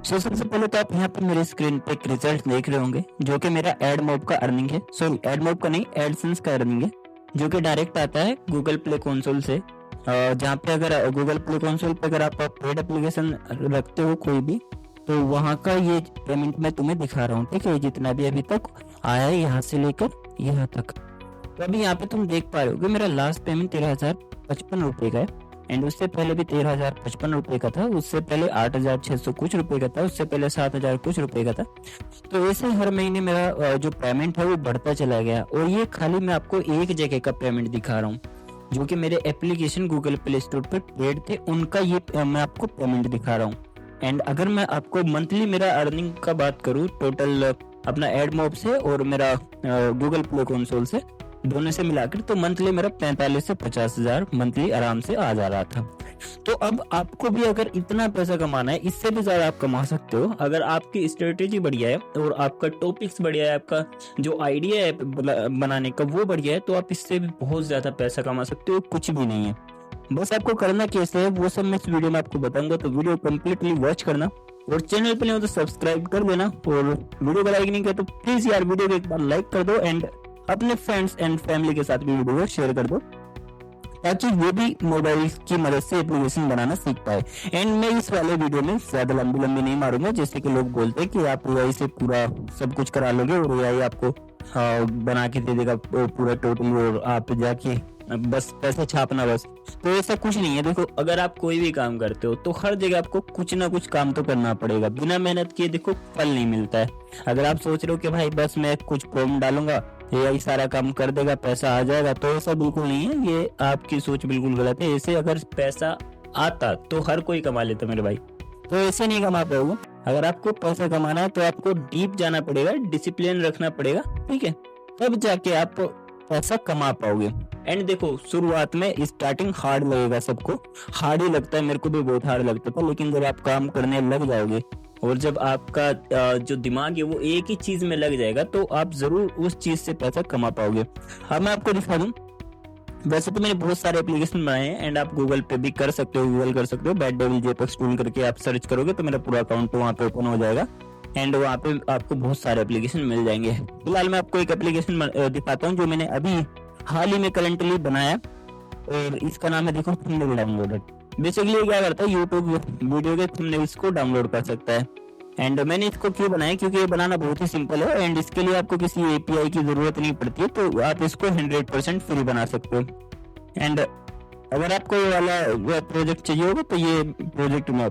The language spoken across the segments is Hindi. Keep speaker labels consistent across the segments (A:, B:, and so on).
A: सबसे पहले तो आप यहाँ पे मेरे स्क्रीन पे एक रिजल्ट देख रहे होंगे जो कि मेरा एडमोब का अर्निंग है। सॉरी, एडमोब का नहीं, एडसेंस का अर्निंग है, जो कि डायरेक्ट आता है गूगल प्ले कंसोल से। जहाँ पे अगर गूगल प्ले कंसोल पे अगर आप पेड एप्लीकेशन रखते हो कोई भी, तो वहाँ का ये पेमेंट मैं तुम्हें दिखा रहा हूँ। ठीक है, जितना भी अभी तक आया है यहाँ से लेकर यहाँ तक। तो अभी यहाँ पे तुम देख पा रहे हो कि मेरा लास्ट पेमेंट 13,055 रुपये का है। एंड उससे पहले भी 13,055 रुपये का था, उससे पहले 8,600 कुछ रुपए का था, उससे पहले 7,000 कुछ रुपए का था। तो ऐसे हर महीने मेरा जो पेमेंट है वो बढ़ता चला गया। और ये खाली मैं आपको एक जगह का पेमेंट दिखा रहा हूँ, जो कि मेरे एप्लीकेशन गूगल प्ले स्टोर पर पेड थे उनका ये मैं आपको पेमेंट दिखा रहा हूँ। एंड अगर मैं आपको मंथली मेरा अर्निंग का बात करूँ टोटल अपना एडमोब से और मेरा गूगल प्ले कंसोल से, दोनों से मिलाकर, तो मंथली मेरा 45 से 50,000 मंथली आराम से आ जा रहा था। तो अब आपको भी अगर इतना पैसा कमाना है, इससे भी ज्यादा आप कमा सकते हो अगर आपकी स्ट्रेटेजी बढ़िया है और आपका टॉपिक्स बढ़िया है, आपका जो आइडिया है बनाने का वो बढ़िया है, तो आप इससे भी बहुत ज्यादा पैसा कमा सकते हो। कुछ भी नहीं है, बस आपको करना कैसे है वो सब मैं इस वीडियो में आपको बताऊंगा। तो वीडियो कंप्लीटली वॉच करना और चैनल पे नहीं हो तो सब्सक्राइब कर देना, और वीडियो को लाइक नहीं किया तो प्लीज यार वीडियो को एक बार लाइक कर दो एंड अपने फ्रेंड्स एंड फैमिली के साथ भी वीडियो को शेयर कर दो, ताकि वो भी मोबाइल की मदद से एप्लीकेशन बनाना सीख पाए। एंड मैं इस वाले वीडियो में ज्यादा लंबी नहीं मारूंगा, जैसे कि लोग बोलते हैं कि आप एआई से पूरा सब कुछ करा लोगे और एआई आपको बना के दे देगा पूरा टोटल और आप जाके बस पैसे छापना बस। तो ऐसा कुछ नहीं है। देखो, अगर आप कोई भी काम करते हो तो हर जगह आपको कुछ ना कुछ काम तो करना पड़ेगा। बिना मेहनत किए देखो फल नहीं मिलता है। अगर आप सोच रहे हो कि भाई बस मैं कुछ प्रॉम्प्ट डालूंगा एआई सारा काम कर देगा पैसा आ जाएगा, तो ऐसा बिल्कुल नहीं है। ये आपकी सोच बिल्कुल गलत है। ऐसे अगर पैसा आता तो हर कोई कमा लेता मेरे भाई, तो ऐसे नहीं कमा पाओगे। अगर आपको पैसा कमाना है तो आपको डीप जाना पड़ेगा, डिसिप्लिन रखना पड़ेगा, ठीक है, तब जाके आप पैसा कमा पाओगे। एंड देखो, शुरुआत में स्टार्टिंग हार्ड लगेगा, सबको हार्ड ही लगता है, मेरे को भी बहुत हार्ड लगता था, लेकिन जब आप काम करने लग जाओगे और जब आपका जो दिमाग है वो एक ही चीज में लग जाएगा, तो आप जरूर उस चीज से पैसा कमा पाओगे। अब मैं आपको दिखा दूं, वैसे तो मैंने बहुत सारे एप्लीकेशन बनाए हैं एंड आप गूगल पे भी कर सकते हो, गूगल कर सकते हो, बैड डेविल जेपेक्स टूल करके आप सर्च करोगे तो मेरा पूरा अकाउंट वहाँ पे ओपन हो जाएगा एंड वहाँ पे आपको बहुत सारे एप्लीकेशन मिल जाएंगे। फिलहाल मैं आपको एक एप्लीकेशन दिखाता हूँ जो मैंने अभी हाल ही में करंटली बनाया, और इसका नाम है देखो थंबनेल डाउनलोडर। बेसिकली क्या करता है, यूट्यूब वीडियो के थंबनेल्स को डाउनलोड कर सकता है। एंड मैंने इसको क्यों बनाया, क्योंकि ये बनाना बहुत ही सिंपल है एंड इसके लिए आपको किसी एपीआई की जरूरत नहीं पड़ती है, तो आप इसको 100% फ्री बना सकते हो। एंड अगर आपको ये वाला प्रोजेक्ट चाहिए होगा तो ये प्रोजेक्ट में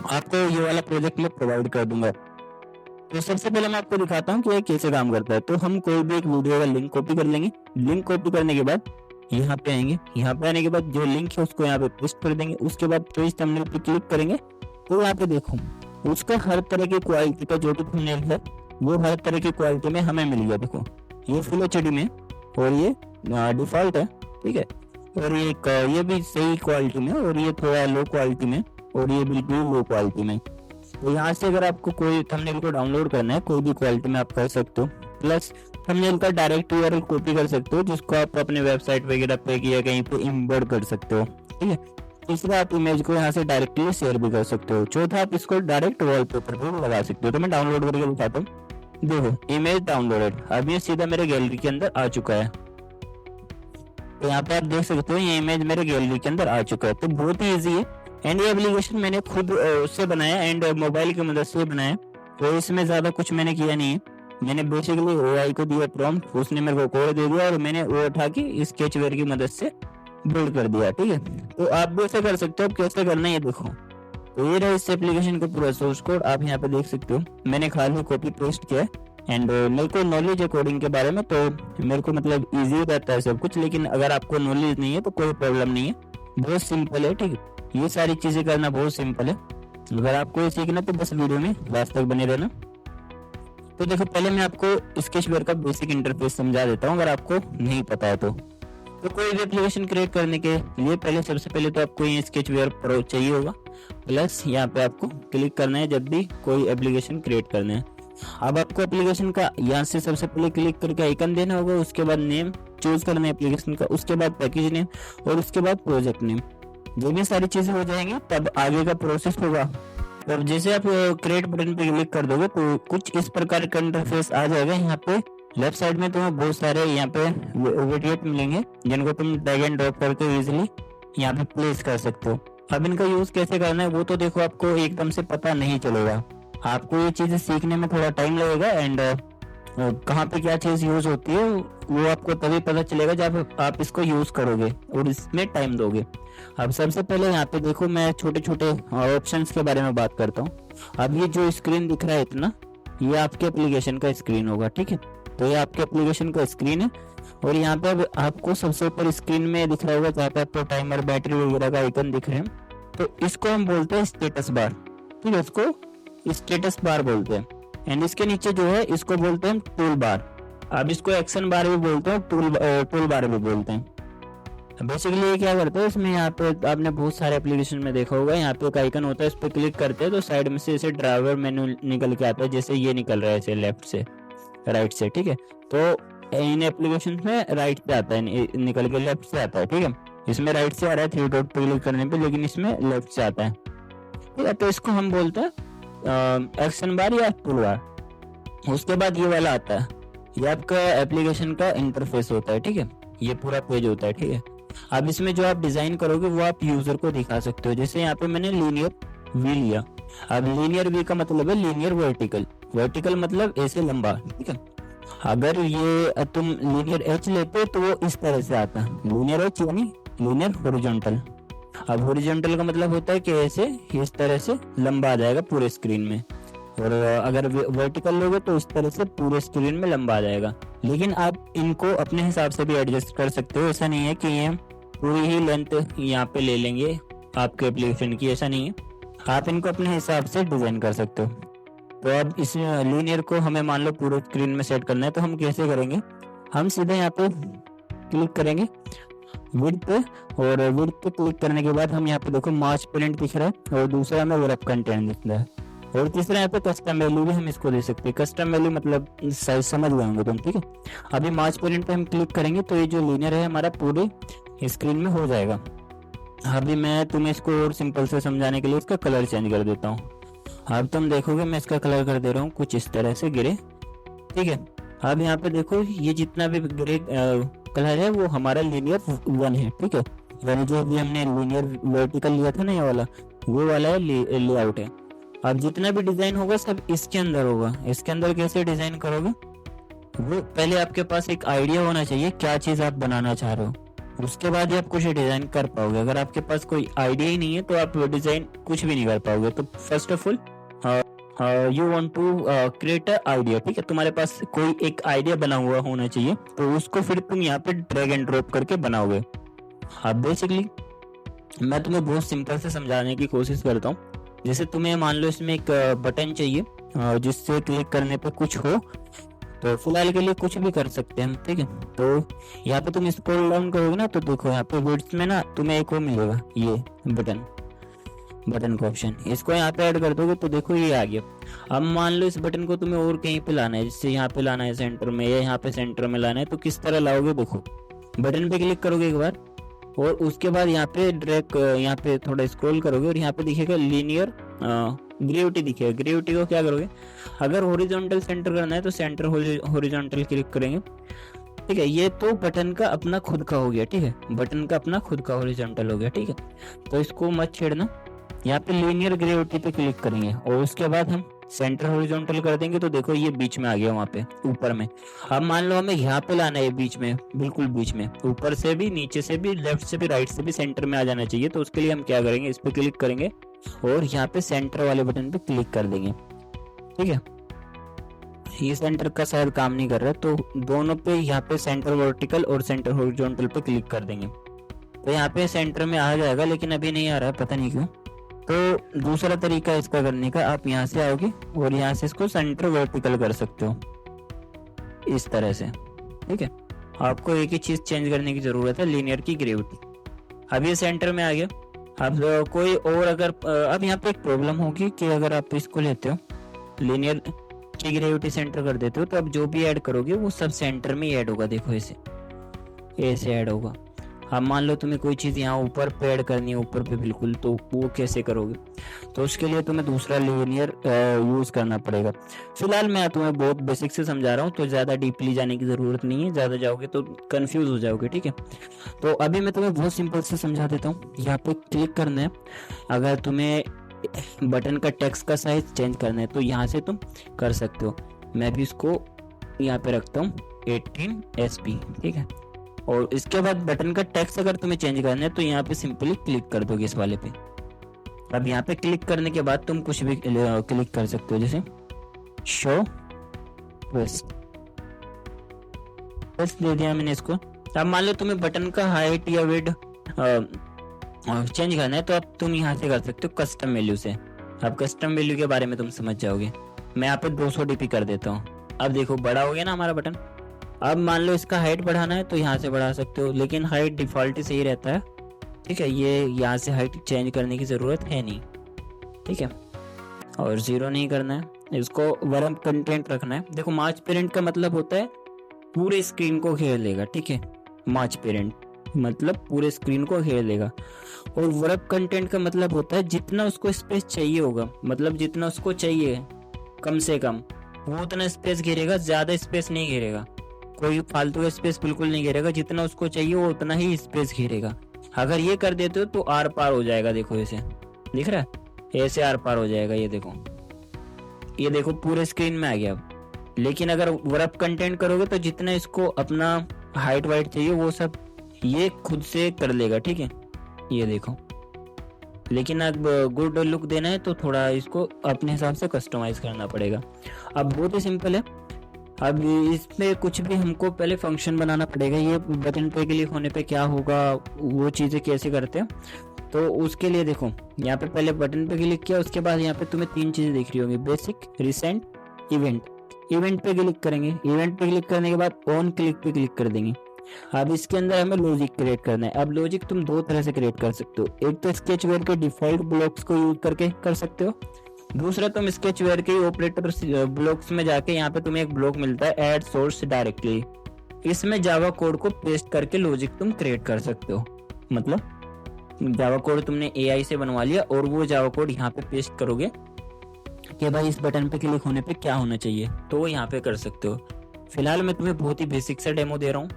A: आपको ये वाला प्रोजेक्ट में प्रोवाइड कर दूंगा। तो सबसे पहले मैं आपको दिखाता हूँ कि ये कैसे काम करता है। तो हम कोई भी एक वीडियो का लिंक कॉपी कर लेंगे। लिंक कॉपी करने के बाद यहाँ पे आएंगे, यहाँ पे आने के बाद जो लिंक है उसको यहाँ पे पेस्ट कर देंगे। उसके बाद पेज थंबनेल पे क्लिक करेंगे तो यहाँ पे देखो उसका हर तरह की क्वालिटी का जो भी थंबनेल है वो हर तरह की क्वालिटी में हमें मिल गया। देखो ये फुल एचडी में और ये डिफॉल्ट है, ठीक है, और ये भी सही क्वालिटी में, और ये थोड़ा लो क्वालिटी में, और ये बिल्कुल लो क्वालिटी में। तो यहाँ से अगर आपको कोई थंबनेल को डाउनलोड करना है कोई भी क्वालिटी में आप कर सकते हो। प्लस थंबनेल का डायरेक्ट यूआरएल कॉपी कर सकते हो, जिसको आप अपने वेबसाइट वगैरह पे या कहीं पे एम्बेड कर सकते हो, ठीक है। तीसरा, आप इमेज को यहाँ से डायरेक्टली शेयर भी कर सकते हो। चौथा, आप इसको डायरेक्ट वॉलपेपर पे लगा सकते हो। तो मैं डाउनलोड करके दिखाता हूँ। देखो इमेज डाउनलोडेड, अब ये सीधा मेरे गैलरी के अंदर आ चुका है। तो यहाँ पे आप देख सकते हो ये इमेज मेरे गैलरी के अंदर आ चुका है। तो बहुत ही ईजी है एंड ये एप्लीकेशन मैंने खुद उससे बनाया एंड मोबाइल की मदद से बनाया। तो इसमें ज्यादा कुछ मैंने किया नहीं है। मैंने बेसिकली एआई को दिया प्रॉम्प्ट, उसने मेरे को कोड दे दिया और मैंने वो उठा के स्केचवेयर की मदद से बिल्ड कर दिया, ठीक है। तो आप भी ऐसे कर सकते हो। कैसे करना है ये देखो। तो ये रहा इस एप्लीकेशन का पूरा सोर्स कोड, आप यहाँ पे देख सकते हो। मैंने खाली कॉपी पेस्ट किया एंड मेरे को नॉलेज है कोडिंग के बारे में, तो मेरे को मतलब इजी रहता है सब कुछ। लेकिन अगर आपको नॉलेज नहीं है तो कोई प्रॉब्लम नहीं है, बहुत सिंपल है, ठीक है। ये सारी चीजें करना बहुत सिंपल है। अगर आपको ये सीखना तो बस वीडियो में लास्ट तक बने रहना। तो देखो पहले मैं आपको स्केचवेयर का बेसिक इंटरफेस समझा देता हूँ अगर आपको नहीं पता है तो कोई भी एप्लीकेशन क्रिएट करने के लिए पहले सबसे पहले तो आपको ये स्केचवेयर प्रो चाहिए होगा। प्लस यहाँ पे आपको क्लिक करना है जब भी कोई एप्लीकेशन क्रिएट करना है। अब आपको एप्लीकेशन का यहाँ से सबसे पहले क्लिक करके आइकन देना होगा, उसके बाद नेम चूज करना है एप्लीकेशन का, उसके बाद पैकेज नेम और उसके बाद प्रोजेक्ट नेम। जब ये सारी चीजें हो जाएंगी तब आगे का प्रोसेस होगा तो अब जैसे आप क्रिएट बटन पे क्लिक कर दोगे तो कुछ इस प्रकार का इंटरफेस आ जाएगा। यहाँ पे लेफ्ट साइड में तुम्हें बहुत सारे यहाँ पे विजेट मिलेंगे जिनको तुम ड्रैग एंड ड्रॉप करके इजीली यहाँ पे प्लेस कर सकते हो। अब इनका यूज कैसे करना है वो तो देखो आपको एकदम से पता नहीं चलेगा, आपको ये चीजें सीखने में थोड़ा टाइम लगेगा। एंड कहाँ पे क्या चीज यूज होती है वो आपको तभी पता चलेगा जब आप इसको यूज करोगे और इसमें टाइम दोगे। अब सबसे पहले यहाँ पे देखो मैं छोटे छोटे ऑप्शंस के बारे में बात करता हूँ। अब ये जो स्क्रीन दिख रहा है इतना, ये आपके एप्लीकेशन का स्क्रीन होगा, ठीक है। तो ये आपके एप्लीकेशन का स्क्रीन है और यहाँ पे अब आपको सबसे ऊपर स्क्रीन में दिख रहा होगा जहाँ पे आपको टाइमर, बैटरी वगैरह का आइकन दिख रहे हैं, तो इसको हम बोलते हैं स्टेटस बार, ठीक है। इसको स्टेटस बार बोलते हैं। एंड इसके नीचे जो है इसको बोलते हैं टूल बार। अब इसको एक्शन बार भी बोलते हैं, टूल बार भी बोलते हैं। बेसिकली ये क्या करते हैं, इसमें यहाँ पे आपने बहुत सारे एप्लीकेशन में देखा होगा, यहाँ पे एक आइकन होता है, इस पर क्लिक करते हैं तो साइड में से ऐसे ड्राइवर मेनू निकल के आता है, जैसे ये निकल रहा है ऐसे लेफ्ट से राइट से, ठीक है। तो इन एप्लीकेशन में राइट से आता है, निकल के लेफ्ट से आता है, ठीक है। इसमें राइट से आ रहा है 3 डॉट पे क्लिक करने पे, लेकिन इसमें लेफ्ट से आता है, ठीक है। तो इसको हम बोलते हैं एक्शन बार या टूल बार। उसके बाद ये वाला आता है, ये आपका एप्लीकेशन का इंटरफेस होता है, ठीक है। ये पूरा पेज होता है, ठीक है। अब इसमें जो आप डिजाइन करोगे वो आप यूजर को दिखा सकते हो। जैसे यहाँ पे मैंने लीनियर वी लिया। अब लीनियर वी का मतलब है लीनियर वर्टिकल, वर्टिकल मतलब ऐसे लंबा, ठीक है। अगर ये तुम लीनियर एच लेते हो तो वो इस तरह से आता है, लीनियर एच यानी लीनियर हॉरिजॉन्टल। अब हॉरिजॉन्टल का मतलब होता है कि ऐसे इस तरह से लंबा आ जाएगा पूरे स्क्रीन में, और अगर वर्टिकल लोगे तो इस तरह से पूरे स्क्रीन में लंबा आ जाएगा। लेकिन आप इनको अपने हिसाब से भी एडजस्ट कर सकते हो, ऐसा नहीं है कि ये पूरी ही लेंथ यहाँ पे ले लेंगे आपके एप्लीकेशन की, ऐसा नहीं है। आप इनको अपने हिसाब से डिजाइन कर सकते हो। तो अब इस लीनियर को हमें मान लो पूरे स्क्रीन में सेट करना है, तो हम कैसे करेंगे, हम सीधे यहाँ पे क्लिक करेंगे विड्थ पे, और विड्थ पे क्लिक करने के बाद हम यहाँ पे देखो मार्च पेरेंट दिख रहा है, और दूसरा हमें रैप कंटेंट दिख रहा है, और तीसरा यहाँ पे कस्टम वैल्यू भी हम इसको दे सकते हैं। कस्टम वैल्यू मतलब साइज समझ गए होंगे तुम, ठीक है। अभी मार्च पेरेंट पे हम क्लिक करेंगे तो ये जो लीनियर है हमारा पूरे स्क्रीन में हो जाएगा। अभी मैं तुम्हें इसको और सिंपल से समझाने के लिए इसका कलर चेंज कर देता हूँ। अब तुम देखोगे मैं इसका कलर कर दे रहा हूँ कुछ इस तरह से ग्रे, ठीक है। अब यहाँ पे देखो ये जितना भी ग्रे कलर है वो हमारा लीनियर 1 है, ठीक है। यानी जो अभी हमने लीनियर वर्टिकल लिया था ना, ये वाला वो वाला है लेआउट है। अब जितना भी डिजाइन होगा सब इसके अंदर होगा। इसके अंदर कैसे डिजाइन करोगे, वो पहले आपके पास एक आइडिया होना चाहिए क्या चीज आप बनाना चाह रहे हो, उसके बाद ही आप कुछ डिजाइन कर पाओगे। अगर आपके पास कोई आइडिया ही नहीं है तो आप डिजाइन कुछ भी नहीं कर पाओगे। तो first of all you want to create a idea, ठीक है। तुम्हारे पास कोई एक आइडिया बना हुआ होना चाहिए, तो उसको फिर तुम यहाँ पे ड्रैग एंड ड्रॉप करके बनाओगे। अब बेसिकली मैं तुम्हें बहुत सिंपल से समझाने की कोशिश करता हूँ। जैसे तुम्हें मान लो इसमें एक बटन चाहिए जिससे क्लिक करने पे कुछ हो, तो फिलहाल के लिए कुछ भी कर सकते हैं हम, ठीक है। तो यहाँ पे तुम स्क्रॉल डाउन करोगे ना तो देखो यहाँ पे विड्थ में ना तुम्हें एक वो मिलेगा, ये बटन का ऑप्शन, इसको यहाँ पे ऐड कर दोगे तो देखो ये आ गया। अब मान लो इस बटन को तुम्हें और कहीं पे लाना है, जैसे यहाँ पे लाना है सेंटर में, या यहाँ पे सेंटर में लाना है, तो किस तरह लाओगे, देखो बटन पे क्लिक करोगे एक बार, और उसके बाद यहाँ पे ड्रैग, यहाँ पे थोड़ा स्क्रॉल करोगे और यहाँ पे दिखेगा लीनियर ग्रेविटी दिखेगा। ग्रेविटी को क्या करोगे, अगर हॉरिजॉन्टल सेंटर करना है तो सेंटर हॉरिजॉन्टल क्लिक करेंगे, ठीक है। ये तो बटन का अपना खुद का हो गया, ठीक है, बटन का अपना खुद का हॉरिजॉन्टल हो गया, ठीक है। तो इसको मत छेड़ना, यहाँ पे लीनियर ग्रेविटी पे क्लिक करेंगे और उसके बाद हम सेंटर हॉरिजॉन्टल कर देंगे, तो देखो ये बीच में आ गया वहाँ पे ऊपर में। अब मान लो हमें यहाँ पे लाना है बीच में, बिल्कुल बीच में, ऊपर से भी, नीचे से भी, लेफ्ट से भी, राइट से भी, सेंटर में आ जाना चाहिए। तो उसके लिए हम क्या करेंगे, इस पे क्लिक करेंगे और यहाँ पे सेंटर वाले बटन पे क्लिक कर देंगे, ठीक है। ये सेंटर का शायद काम नहीं कर रहा, तो दोनों पे यहाँ पे सेंटर वर्टिकल और सेंटर हॉरिजॉन्टल पे क्लिक कर देंगे, तो यहाँ पे सेंटर में आ जाएगा, लेकिन अभी नहीं आ रहा है, पता नहीं क्यों। तो दूसरा तरीका इसका करने का, आप यहाँ से आओगे और यहाँ से इसको सेंटर वर्टिकल कर सकते हो इस तरह से, ठीक है। आपको एक ही चीज चेंज करने की जरूरत है, लीनियर की ग्रेविटी। अब ये सेंटर में आ गया। अब कोई और अगर अब यहाँ पे एक प्रॉब्लम होगी कि अगर आप इसको लेते हो लीनियर की ग्रेविटी सेंटर कर देते हो, तो अब जो भी ऐड करोगे वो सब सेंटर में ही ऐड होगा, देखो ऐसे ऐड होगा। अब मान लो तुम्हें कोई चीज़ यहाँ ऊपर पे ऐड करनी है, ऊपर पे बिल्कुल, तो वो कैसे करोगे? तो उसके लिए तुम्हें दूसरा लीनियर यूज़ करना पड़ेगा। फिलहाल मैं तुम्हें बहुत बेसिक से समझा रहा हूँ, तो ज़्यादा डीपली जाने की ज़रूरत नहीं है, ज़्यादा जाओगे तो कंफ्यूज हो जाओगे, ठीक है। तो अभी मैं तुम्हें बहुत सिंपल से समझा देता हूँ। यहाँ पे क्लिक करना है, अगर तुम्हें बटन का टेक्स्ट का साइज चेंज करना है तो यहाँ से तुम कर सकते हो। मैं भी इसको यहाँ पे रखता हूँ 18 SP, ठीक है। और इसके बाद बटन का टेक्स्ट अगर तुम्हें चेंज करना है तो यहाँ पे सिंपली क्लिक कर दोगे इस वाले पे। अब यहाँ पे क्लिक करने के बाद तुम कुछ भी क्लिक कर सकते हो, जैसे शो ट्विस्ट दे दिया मैंने इसको। अब मान लो तुम्हें बटन का हाइट या विड्थ चेंज करना है तो अब तुम यहाँ से कर सकते हो कस्टम वैल्यू से। अब कस्टम वैल्यू के बारे में तुम समझ जाओगे। मैं यहाँ पे 200 DP कर देता हूँ। अब देखो बड़ा हो गया ना हमारा बटन। अब मान लो इसका हाइट बढ़ाना है तो यहाँ से बढ़ा सकते हो, लेकिन हाइट डिफॉल्ट ही सही रहता है, ठीक है। ये यहाँ से हाइट चेंज करने की ज़रूरत है नहीं, ठीक है। और 0 नहीं करना है, इसको वर्ब कंटेंट रखना है। देखो मार्च पेरेंट का मतलब होता है पूरे स्क्रीन को घेर लेगा, ठीक है। मार्च पेरेंट मतलब पूरे स्क्रीन को घेर लेगा। और वर्ब कंटेंट का मतलब होता है जितना उसको स्पेस चाहिए होगा, मतलब जितना उसको चाहिए कम से कम वो उतना स्पेस घेरेगा, ज़्यादा स्पेस नहीं घेरेगा, कोई फालतू का स्पेस बिल्कुल नहीं घेरेगा। जितना उसको चाहिए वो उतना ही स्पेस घेरेगा। अगर ये कर देते हो तो आर पार हो जाएगा। देखो ऐसे दिख रहा है, ऐसे आर पार हो जाएगा। ये देखो पूरे स्क्रीन में आ गया अब। लेकिन अगर वर्ब कंटेंट करोगे तो जितना इसको अपना हाइट वाइट चाहिए वो सब ये खुद से कर लेगा, ठीक है। ये देखो, लेकिन अब गुड लुक देना है तो थोड़ा इसको अपने हिसाब से कस्टमाइज करना पड़ेगा। अब बहुत ही सिंपल है। अब इसमें कुछ भी हमको पहले फंक्शन बनाना पड़ेगा। ये बटन पे क्लिक होने पे क्या होगा, वो चीज़ें कैसे करते हैं, तो उसके लिए देखो यहाँ पे पहले बटन पे क्लिक किया, उसके बाद यहाँ पे तुम्हें 3 चीज़ें दिख रही होंगी, बेसिक, रिसेंट, इवेंट। इवेंट पे क्लिक करेंगे। इवेंट पे क्लिक करने के बाद ऑन क्लिक पे क्लिक कर देंगे। अब इसके अंदर हमें लॉजिक क्रिएट करना है। अब लॉजिक तुम 2 तरह से क्रिएट कर सकते हो। एक तो स्केचवेयर के डिफॉल्ट ब्लॉक्स को यूज करके कर सकते हो, दूसरा तुम स्केचवेयर के ऑपरेटर ब्लॉक्स में जाके यहाँ पे तुम्हें एक ब्लॉक मिलता है ऐड सोर्स डायरेक्टली। इसमें जावा कोड को पेस्ट करके लॉजिक तुम क्रिएट कर सकते हो। मतलब जावा कोड तुमने AI से बनवा लिया और वो जावा कोड यहाँ पे पेस्ट करोगे कि भाई इस बटन पे क्लिक होने पे क्या होना चाहिए, तो वो यहाँ पे कर सकते हो। फिलहाल मैं तुम्हें बहुत ही बेसिक सा डेमो दे रहा हूँ।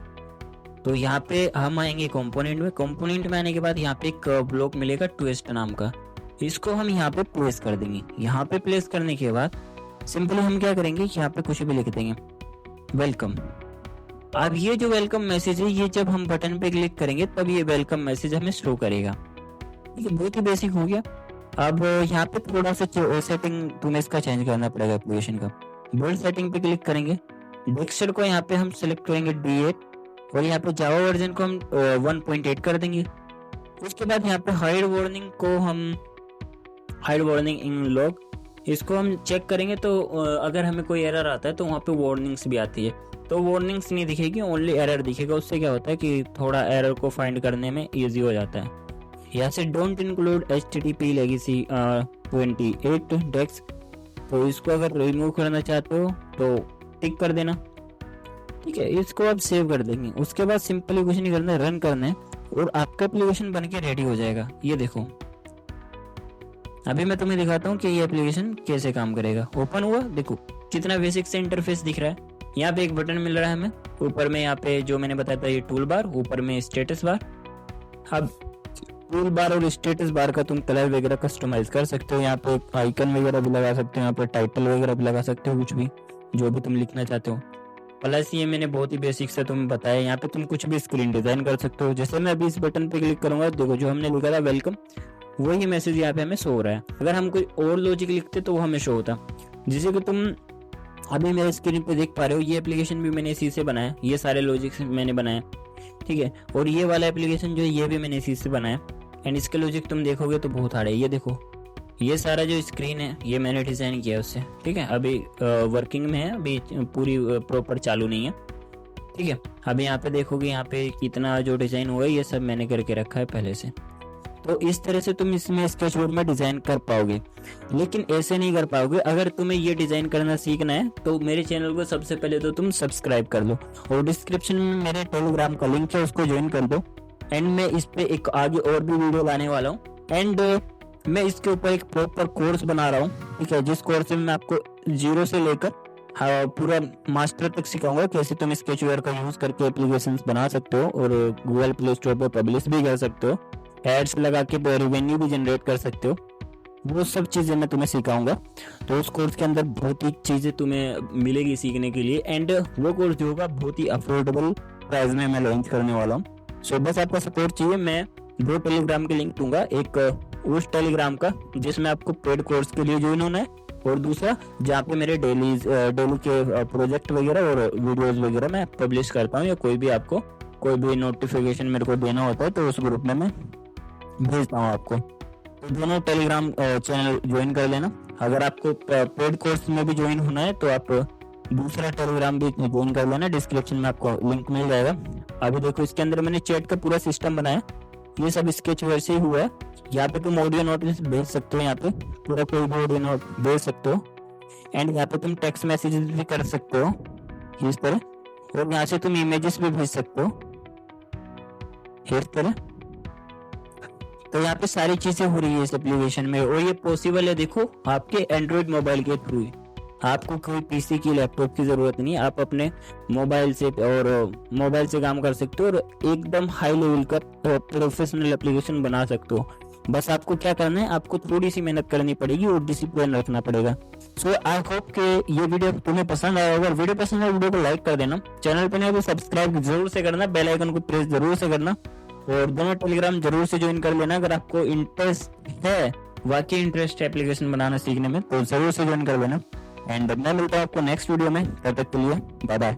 A: तो यहाँ पे हम आएंगे कंपोनेंट में। कंपोनेंट में आने के बाद यहाँ पे एक ब्लॉक मिलेगा ट्विस्ट नाम का, इसको हम यहाँ पे प्लेस कर देंगे। यहाँ पे प्लेस करने के बाद सिंपली हम क्या करेंगे, यहाँ पे कुछ भी लिख देंगे वेलकम। अब ये जो वेलकम मैसेज है ये जब हम बटन पे क्लिक करेंगे तब ये वेलकम मैसेज हमें शो करेगा। ठीक है, बहुत ही बेसिक हो गया। अब यहाँ पे थोड़ा सा सेटिंग तुम्हें इसका चेंज करना पड़ेगा एप्लीकेशन का। बोल्ड सेटिंग पे क्लिक करेंगे, टेक्सचर को यहाँ पे हम सिलेक्ट करेंगे D8 और यहाँ पे जावा वर्जन को हम 1.8 कर देंगे। उसके बाद यहाँ पे हाइड वार्निंग को हम हाइड वार्निंग इन लॉग इसको हम चेक करेंगे, तो अगर हमें कोई एरर आता है तो वहाँ पे वार्निंग्स भी आती है, तो वार्निंग्स नहीं दिखेगी, ओनली एरर दिखेगा। उससे क्या होता है कि थोड़ा एरर को फाइंड करने में इजी हो जाता है। यहाँ से डोंट इंक्लूड HTTP लेगेसी 28 डेक्स, तो इसको अगर रिमूव करना चाहते हो तो टिक कर देना। ठीक है, इसको आप सेव कर देंगे। उसके बाद सिंपली कुछ नहीं करना है, रन करना है और आपका एप्लीकेशन बन के रेडी हो जाएगा। ये देखो, अभी मैं तुम्हें दिखाता हूँ कि ये एप्लीकेशन कैसे काम करेगा। ओपन हुआ, देखो कितना बेसिक से इंटरफेस दिख रहा है। यहाँ पे एक बटन मिल रहा है हमें, ऊपर में यहाँ पे जो मैंने बताया था ये टूल बार, ऊपर में स्टेटस बार। अब टूल बार और स्टेटस बार का तुम कलर वगैरह कस्टमाइज कर सकते हो। यहाँ पे आइकन वगैरह भी लगा सकते हो, यहाँ पे टाइटल वगैरह भी लगा सकते हो, कुछ भी जो भी तुम लिखना चाहते हो। प्लस ये मैंने बहुत ही बेसिक से तुम्हें बताया, यहाँ पे तुम कुछ भी स्क्रीन डिजाइन कर सकते हो। जैसे मैं अभी इस बटन पे क्लिक करूंगा, देखो जो हमने लिखा था वेलकम, वही मैसेज यहाँ पे हमें शो हो रहा है। अगर हम कोई और लॉजिक लिखते तो वो हमें शो होता। जैसे कि तुम अभी मेरे स्क्रीन पे देख पा रहे हो, ये एप्लीकेशन भी मैंने इसी से बनाया, ये सारे लॉजिक मैंने बनाया, ठीक है। और ये वाला एप्लीकेशन जो है ये भी मैंने इसी से बनाया। एंड इसके लॉजिक तुम देखोगे तो बहुत हार्ड है। ये देखो, ये सारा जो स्क्रीन है ये मैंने डिजाइन किया उससे, ठीक है। अभी वर्किंग में है, अभी पूरी प्रॉपर चालू नहीं है, ठीक है। अभी यहाँ पे देखोगे, यहाँ पे कितना जो डिजाइन हुआ है ये सब मैंने करके रखा है पहले से। तो इस तरह से तुम इसमें स्केचबोर्ड में डिजाइन कर पाओगे, लेकिन ऐसे नहीं कर पाओगे। अगर तुम्हें ये डिजाइन करना सीखना है तो मेरे चैनल को सबसे पहले तो तुम सब्सक्राइब कर लो और डिस्क्रिप्शन में मेरे टेलीग्राम का लिंक है, उसको ज्वाइन कर दो। एंड मैं इस पे एक आगे और भी वीडियो लाने वाला हूँ। एंड मैं इसके ऊपर एक प्रॉपर कोर्स बना रहा हूँ, ठीक है, जिस कोर्स में मैं आपको 0 से लेकर पूरा मास्टर तक सिखाऊंगा कैसे तुम स्केचवेयर का यूज करके एप्लीकेशंस बना सकते हो और गूगल प्ले स्टोर पर पब्लिश भी कर सकते हो, एड्स लगा के रेवेन्यू भी जनरेट कर सकते हो। वो सब चीज़ें मैं तुम्हें सिखाऊंगा। तो उस कोर्स के अंदर बहुत ही चीज़ें तुम्हें मिलेगी सीखने के लिए। एंड वो कोर्स जो होगा बहुत ही अफोर्डेबल प्राइस में मैं लॉन्च करने वाला हूँ। सो बस आपका सपोर्ट चाहिए। मैं 2 टेलीग्राम के लिंक दूंगा, एक उस टेलीग्राम का जिसमें आपको पेड कोर्स के लिए ज्वाइन होना है, और दूसरा जहाँ पे मेरे डेली के प्रोजेक्ट वगैरह और वीडियोस वगैरह मैं पब्लिश करता हूँ, या कोई भी आपको कोई भी नोटिफिकेशन मेरे को देना होता है तो उस ग्रुप में मैं भेजता हूँ आपको। तो दोनों टेलीग्राम चैनल ज्वाइन कर लेना। अगर आपको पेड कोर्स में भी ज्वाइन होना है तो आप दूसरा टेलीग्राम भी ज्वाइन कर लेना, डिस्क्रिप्शन में आपको लिंक मिल जाएगा। अभी देखो इसके अंदर मैंने चैट का पूरा सिस्टम बनाया, ये सब स्केचवेयर से ही हुआ है। यहाँ पे तुम ऑडियो नोट भेज सकते हो, यहाँ पे पूरा कोई भी ऑडियो नोट भेज सकते हो। एंड यहाँ पे तुम टेक्स्ट मैसेजेस भी कर सकते हो इस तरह, और यहाँ से तुम इमेजेस भी भेज सकते हो इस तरह। तो यहाँ पे सारी चीजें हो रही है इस एप्लीकेशन में, और ये पॉसिबल है देखो आपके एंड्रॉइड मोबाइल के थ्रू ही। आपको कोई पीसी की लैपटॉप की जरूरत नहीं, आप अपने मोबाइल से काम कर सकते हो और एकदम हाई लेवल का प्रोफेशनल एप्लीकेशन बना सकते हो। बस आपको क्या करना है, आपको थोड़ी सी मेहनत करनी पड़ेगी और डिसिप्लिन रखना पड़ेगा। सो आई होप कि ये वीडियो तुम्हें पसंद आया होगा। वीडियो पसंद आया वीडियो को लाइक कर देना, चैनल पर नहीं तो सब्सक्राइब जरूर से करना, बेल आइकन को प्रेस जरूर से करना, और दोनों टेलीग्राम जरूर से ज्वाइन कर लेना। अगर आपको इंटरेस्ट है, वाकई इंटरेस्ट है एप्लीकेशन बनाना सीखने में, तो जरूर से ज्वाइन कर लेना। एंड मैं मिलता हूँ आपको नेक्स्ट वीडियो में, तब तक के लिए बाय बाय।